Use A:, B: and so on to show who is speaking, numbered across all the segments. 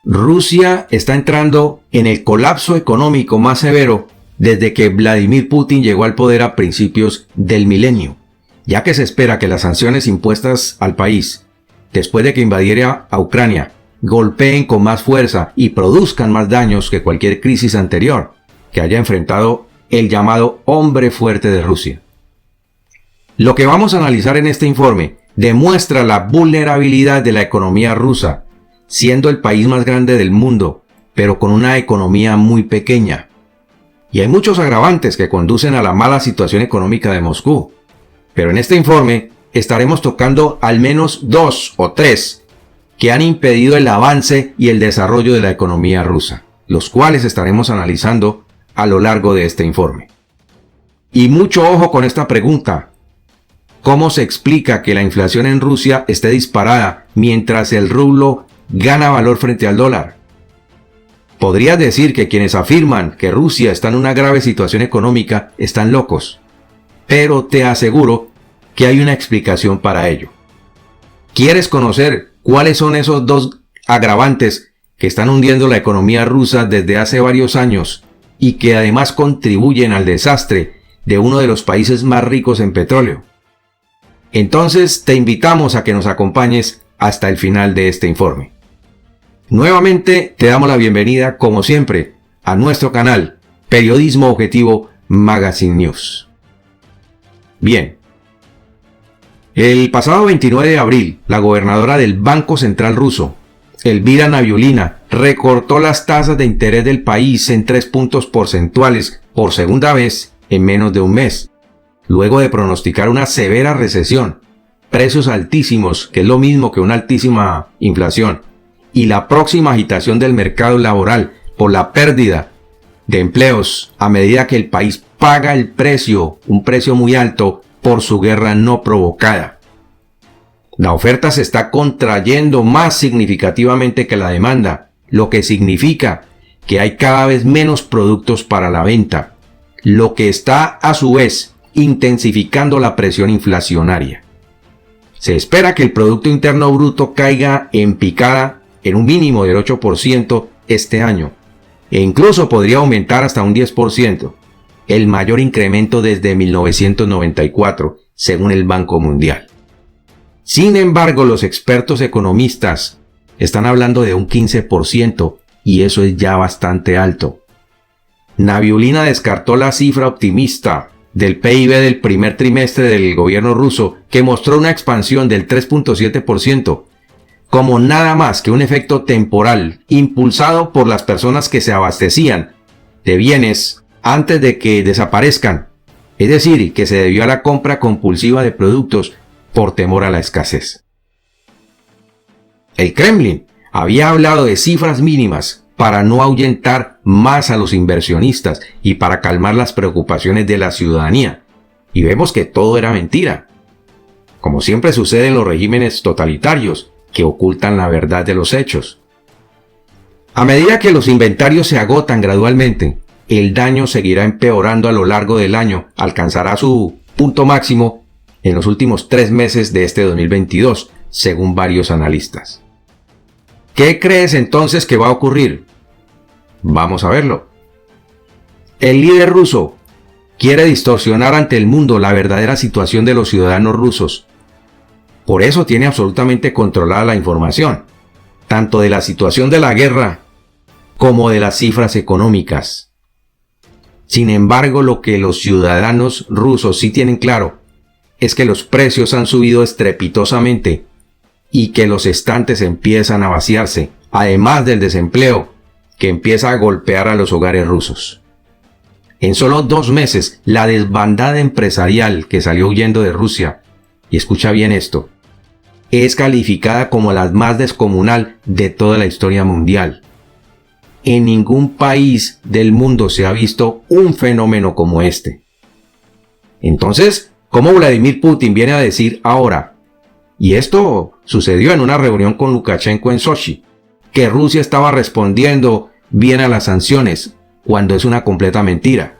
A: Rusia está entrando en el colapso económico más severo desde que Vladimir Putin llegó al poder a principios del milenio, ya que se espera que las sanciones impuestas al país, después de que invadiera a Ucrania, golpeen con más fuerza y produzcan más daños que cualquier crisis anterior que haya enfrentado el llamado hombre fuerte de Rusia. Lo que vamos a analizar en este informe demuestra la vulnerabilidad de la economía rusa, siendo el país más grande del mundo, pero con una economía muy pequeña. Y hay muchos agravantes que conducen a la mala situación económica de Moscú. Pero en este informe estaremos tocando al menos 2 o 3 que han impedido el avance y el desarrollo de la economía rusa, los cuales estaremos analizando a lo largo de este informe. Y mucho ojo con esta pregunta: ¿cómo se explica que la inflación en Rusia esté disparada mientras el rublo gana valor frente al dólar? Podrías decir que quienes afirman que Rusia está en una grave situación económica están locos, pero te aseguro que hay una explicación para ello. ¿Quieres conocer cuáles son esos 2 agravantes que están hundiendo la economía rusa desde hace varios años y que además contribuyen al desastre de uno de los países más ricos en petróleo? Entonces te invitamos a que nos acompañes hasta el final de este informe. Nuevamente te damos la bienvenida, como siempre, a nuestro canal Periodismo Objetivo Magazine News. Bien, el pasado 29 de abril, la gobernadora del Banco Central ruso, Elvira Nabiullina, recortó las tasas de interés del país en 3 puntos porcentuales por segunda vez en menos de un mes, luego de pronosticar una severa recesión, precios altísimos, que es lo mismo que una altísima inflación, y la próxima agitación del mercado laboral por la pérdida de empleos a medida que el país paga el precio, un precio muy alto, por su guerra no provocada. La oferta se está contrayendo más significativamente que la demanda, lo que significa que hay cada vez menos productos para la venta, lo que está a su vez intensificando la presión inflacionaria. Se espera que el Producto Interno Bruto caiga en picada en un mínimo del 8% este año, e incluso podría aumentar hasta un 10%, el mayor incremento desde 1994, según el Banco Mundial. Sin embargo, los expertos economistas están hablando de un 15%, y eso es ya bastante alto. Nabiullina descartó la cifra optimista del PIB del primer trimestre del gobierno ruso, que mostró una expansión del 3.7%, como nada más que un efecto temporal impulsado por las personas que se abastecían de bienes antes de que desaparezcan, es decir, que se debió a la compra compulsiva de productos por temor a la escasez. El Kremlin había hablado de cifras mínimas para no ahuyentar más a los inversionistas y para calmar las preocupaciones de la ciudadanía, y vemos que todo era mentira, como siempre sucede en los regímenes totalitarios, que ocultan la verdad de los hechos. A medida que los inventarios se agotan gradualmente, el daño seguirá empeorando a lo largo del año, alcanzará su punto máximo en los últimos 3 meses de este 2022, según varios analistas. ¿Qué crees entonces que va a ocurrir? Vamos a verlo. El líder ruso quiere distorsionar ante el mundo la verdadera situación de los ciudadanos rusos. Por eso tiene absolutamente controlada la información, tanto de la situación de la guerra como de las cifras económicas. Sin embargo, lo que los ciudadanos rusos sí tienen claro es que los precios han subido estrepitosamente y que los estantes empiezan a vaciarse, además del desempleo que empieza a golpear a los hogares rusos. En solo 2 meses, la desbandada empresarial que salió huyendo de Rusia, y escucha bien esto, es calificada como la más descomunal de toda la historia mundial. En ningún país del mundo se ha visto un fenómeno como este. Entonces, ¿cómo Vladimir Putin viene a decir ahora, y esto sucedió en una reunión con Lukashenko en Sochi, que Rusia estaba respondiendo bien a las sanciones, cuando es una completa mentira?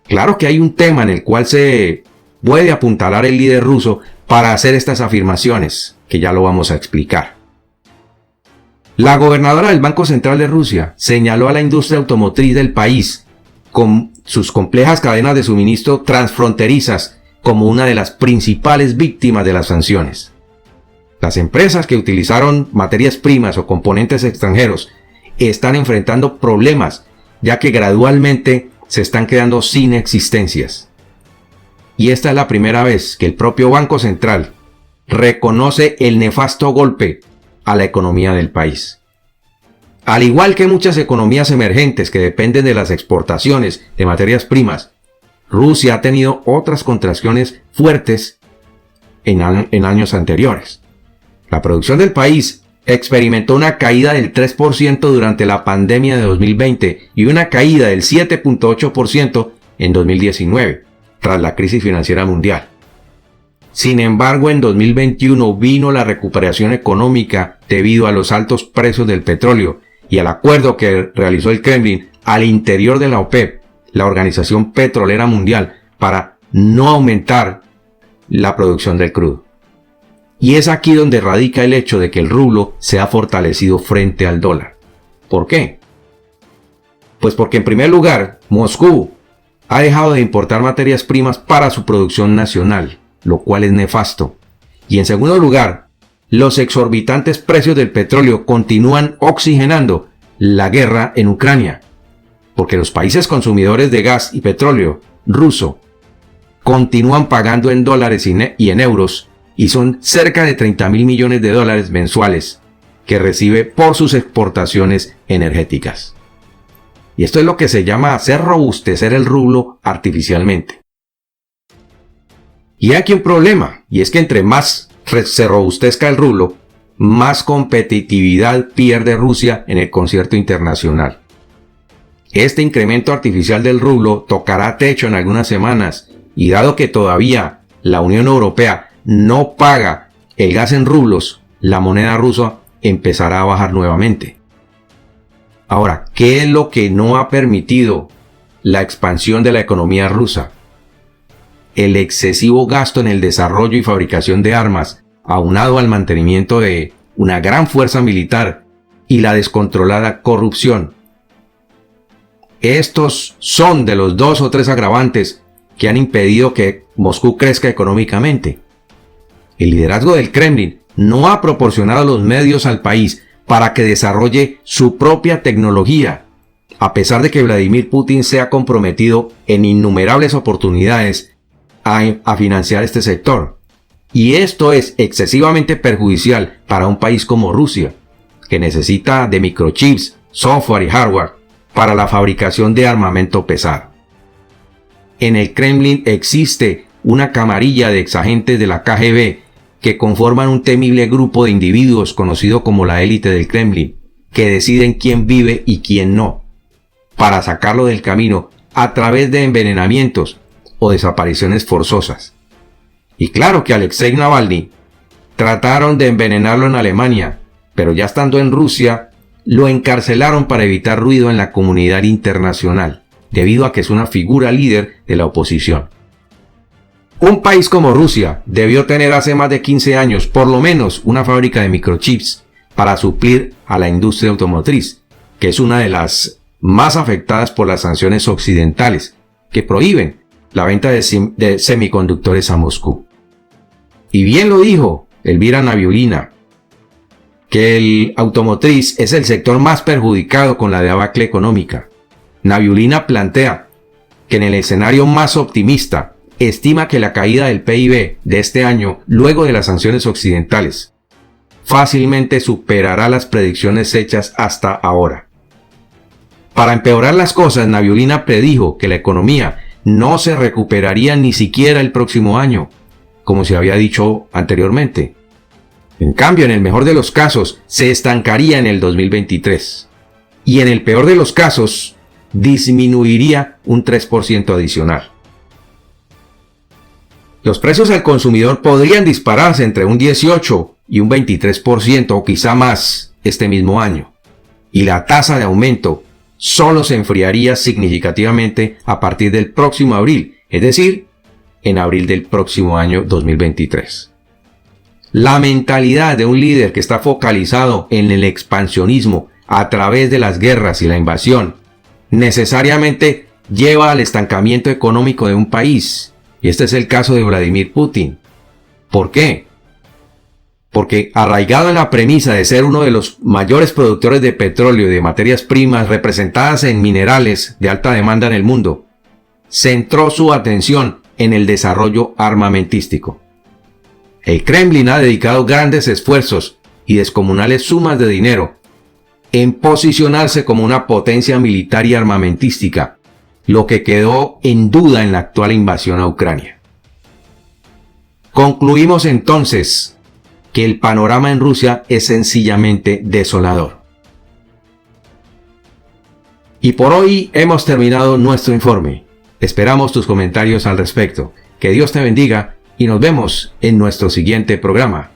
A: Claro que hay un tema en el cual se puede apuntalar el líder ruso para hacer estas afirmaciones, que ya lo vamos a explicar. La gobernadora del Banco Central de Rusia señaló a la industria automotriz del país con sus complejas cadenas de suministro transfronterizas como una de las principales víctimas de las sanciones. Las empresas que utilizaron materias primas o componentes extranjeros están enfrentando problemas, ya que gradualmente se están quedando sin existencias. Y esta es la primera vez que el propio Banco Central reconoce el nefasto golpe a la economía del país. Al igual que muchas economías emergentes que dependen de las exportaciones de materias primas, Rusia ha tenido otras contracciones fuertes en años anteriores. La producción del país experimentó una caída del 3% durante la pandemia de 2020 y una caída del 7.8% en 2019, tras la crisis financiera mundial. Sin embargo, en 2021 vino la recuperación económica debido a los altos precios del petróleo y al acuerdo que realizó el Kremlin al interior de la OPEP, la Organización Petrolera Mundial, para no aumentar la producción del crudo. Y es aquí donde radica el hecho de que el rublo se ha fortalecido frente al dólar. ¿Por qué? Pues porque en primer lugar, Moscú ha dejado de importar materias primas para su producción nacional, lo cual es nefasto. Y en segundo lugar, los exorbitantes precios del petróleo continúan oxigenando la guerra en Ucrania, porque los países consumidores de gas y petróleo ruso continúan pagando en dólares y en euros, y son cerca de 30.000 millones de dólares mensuales que recibe por sus exportaciones energéticas. Y esto es lo que se llama hacer robustecer el rublo artificialmente. Y hay aquí un problema, y es que entre más se robustezca el rublo, más competitividad pierde Rusia en el concierto internacional. Este incremento artificial del rublo tocará techo en algunas semanas, y dado que todavía la Unión Europea no paga el gas en rublos, la moneda rusa empezará a bajar nuevamente. Ahora, ¿qué es lo que no ha permitido la expansión de la economía rusa? El excesivo gasto en el desarrollo y fabricación de armas, aunado al mantenimiento de una gran fuerza militar y la descontrolada corrupción. Estos son de los 2 o 3 agravantes que han impedido que Moscú crezca económicamente. El liderazgo del Kremlin no ha proporcionado los medios al país para que desarrolle su propia tecnología, a pesar de que Vladimir Putin se ha comprometido en innumerables oportunidades a financiar este sector. Y esto es excesivamente perjudicial para un país como Rusia, que necesita de microchips, software y hardware para la fabricación de armamento pesado. En el Kremlin existe una camarilla de exagentes de la KGB que conforman un temible grupo de individuos conocido como la élite del Kremlin, que deciden quién vive y quién no, para sacarlo del camino a través de envenenamientos o desapariciones forzosas. Y claro que Alexei Navalny trataron de envenenarlo en Alemania, pero ya estando en Rusia, lo encarcelaron para evitar ruido en la comunidad internacional, debido a que es una figura líder de la oposición. Un país como Rusia debió tener hace más de 15 años por lo menos una fábrica de microchips para suplir a la industria automotriz, que es una de las más afectadas por las sanciones occidentales, que prohíben la venta de semiconductores a Moscú. Y bien lo dijo Elvira Nabiulina, que el automotriz es el sector más perjudicado con la debacle económica. Nabiulina plantea que en el escenario más optimista estima que la caída del PIB de este año, luego de las sanciones occidentales, fácilmente superará las predicciones hechas hasta ahora. Para empeorar las cosas, Nabiulina predijo que la economía no se recuperaría ni siquiera el próximo año, como se había dicho anteriormente. En cambio, en el mejor de los casos, se estancaría en el 2023. Y en el peor de los casos, disminuiría un 3% adicional. Los precios al consumidor podrían dispararse entre un 18 y un 23% o quizá más este mismo año. Y la tasa de aumento solo se enfriaría significativamente a partir del próximo abril, es decir, en abril del próximo año 2023. La mentalidad de un líder que está focalizado en el expansionismo a través de las guerras y la invasión necesariamente lleva al estancamiento económico de un país. Y este es el caso de Vladimir Putin. ¿Por qué? Porque arraigado en la premisa de ser uno de los mayores productores de petróleo y de materias primas representadas en minerales de alta demanda en el mundo, centró su atención en el desarrollo armamentístico. El Kremlin ha dedicado grandes esfuerzos y descomunales sumas de dinero en posicionarse como una potencia militar y armamentística, lo que quedó en duda en la actual invasión a Ucrania. Concluimos entonces que el panorama en Rusia es sencillamente desolador. Y por hoy hemos terminado nuestro informe. Esperamos tus comentarios al respecto. Que Dios te bendiga y nos vemos en nuestro siguiente programa.